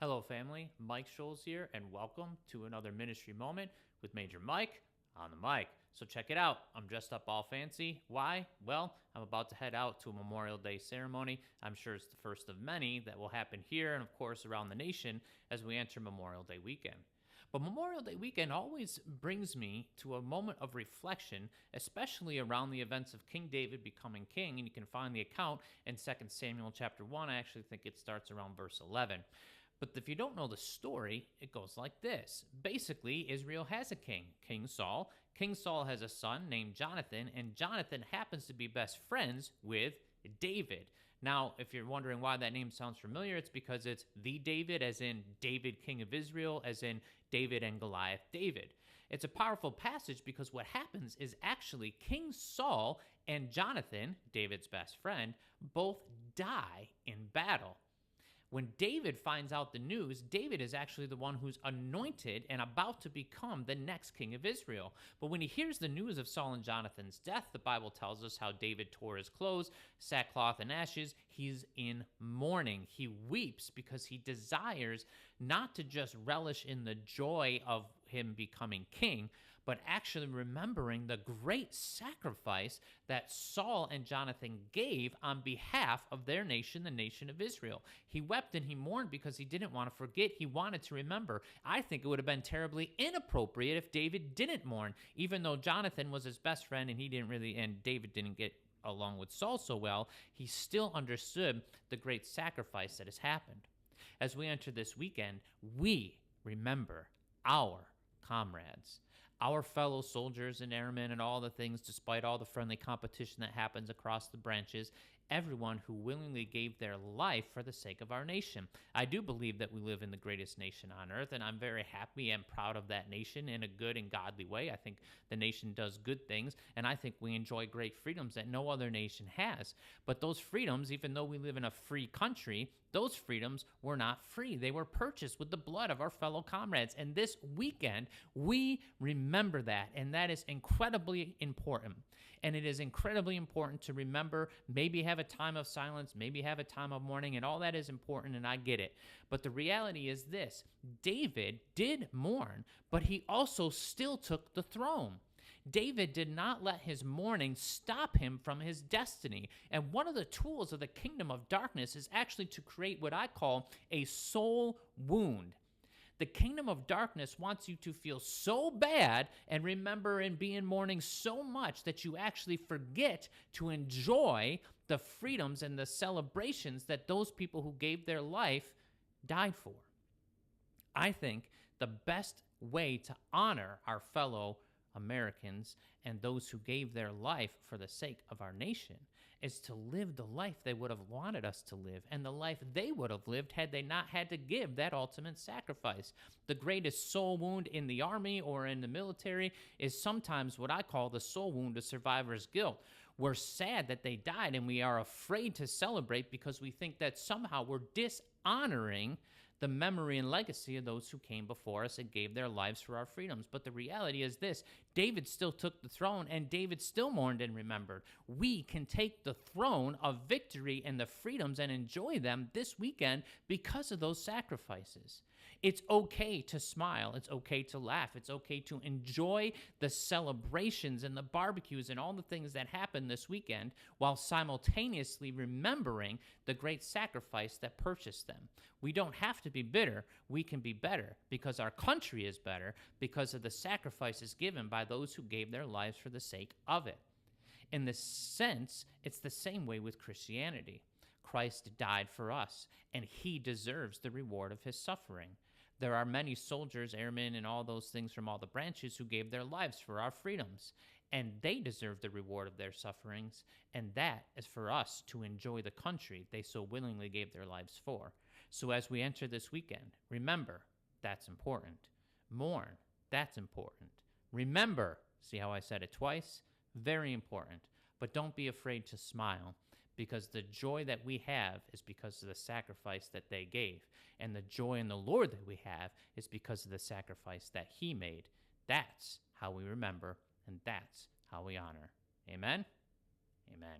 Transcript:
Hello, family. Mike Scholes here, and welcome to another ministry moment with Major Mike on the mic. So, check it out. I'm dressed up all fancy. Why? Well, I'm about to head out to a Memorial Day ceremony. I'm sure it's the first of many that will happen here and, of course, around the nation as we enter Memorial Day weekend. But Memorial Day weekend always brings me to a moment of reflection, especially around the events of King David becoming king. And you can find the account in 2 Samuel chapter 1. I actually think it starts around verse 11. But if you don't know the story, it goes like this. Basically, Israel has a king, King Saul. King Saul has a son named Jonathan, and Jonathan happens to be best friends with David. Now, if you're wondering why that name sounds familiar, it's because it's the David, as in David, king of Israel, as in David and Goliath, David. It's a powerful passage because what happens is actually King Saul and Jonathan, David's best friend, both die in battle. When David finds out the news, David is actually the one who's anointed and about to become the next king of Israel. But when he hears the news of Saul and Jonathan's death, the Bible tells us how David tore his clothes, sackcloth and ashes. He's in mourning. He weeps because he desires not to just relish in the joy of him becoming king, but actually remembering the great sacrifice that Saul and Jonathan gave on behalf of their nation, the nation of Israel. He wept and he mourned because he didn't want to forget. He wanted to remember. I think it would have been terribly inappropriate if David didn't mourn, even though Jonathan was his best friend and David didn't get along with Saul so well. He still understood the great sacrifice that has happened. As we enter this weekend, we remember our comrades, our fellow soldiers and airmen and all the things, despite all the friendly competition that happens across the branches, everyone who willingly gave their life for the sake of our nation. I do believe that we live in the greatest nation on earth, and I'm very happy and proud of that nation in a good and godly way. I think the nation does good things, and I think we enjoy great freedoms that no other nation has. But those freedoms, even though we live in a free country, those freedoms were not free. They were purchased with the blood of our fellow comrades. And this weekend, we remember that, and that is incredibly important. And it is incredibly important to remember, maybe have a time of silence, maybe have a time of mourning, and all that is important, and I get it. But the reality is this: David did mourn, but he also still took the throne. David did not let his mourning stop him from his destiny. And one of the tools of the kingdom of darkness is actually to create what I call a soul wound. The kingdom of darkness wants you to feel so bad and remember and be in mourning so much that you actually forget to enjoy the freedoms and the celebrations that those people who gave their life died for. I think the best way to honor our fellow Americans and those who gave their life for the sake of our nation is to live the life they would have wanted us to live and the life they would have lived had they not had to give that ultimate sacrifice. The greatest soul wound in the army or in the military is sometimes what I call the soul wound of survivor's guilt. We're sad that they died and we are afraid to celebrate because we think that somehow we're dishonoring the memory and legacy of those who came before us and gave their lives for our freedoms. But the reality is this: David still took the throne, and David still mourned and remembered. We can take the throne of victory and the freedoms and enjoy them this weekend because of those sacrifices. It's okay to smile. It's okay to laugh. It's okay to enjoy the celebrations and the barbecues and all the things that happen this weekend while simultaneously remembering the great sacrifice that purchased them. We don't have to be bitter. We can be better because our country is better because of the sacrifices given by those who gave their lives for the sake of it. In this sense, it's the same way with Christianity. Christ died for us, and he deserves the reward of his suffering. There are many soldiers, airmen, and all those things from all the branches who gave their lives for our freedoms, and they deserve the reward of their sufferings, and that is for us to enjoy the country they so willingly gave their lives for. So as we enter this weekend, remember, that's important. Mourn, that's important. Remember, see how I said it twice? Very important. But don't be afraid to smile, because the joy that we have is because of the sacrifice that they gave. And the joy in the Lord that we have is because of the sacrifice that he made. That's how we remember, and that's how we honor. Amen? Amen.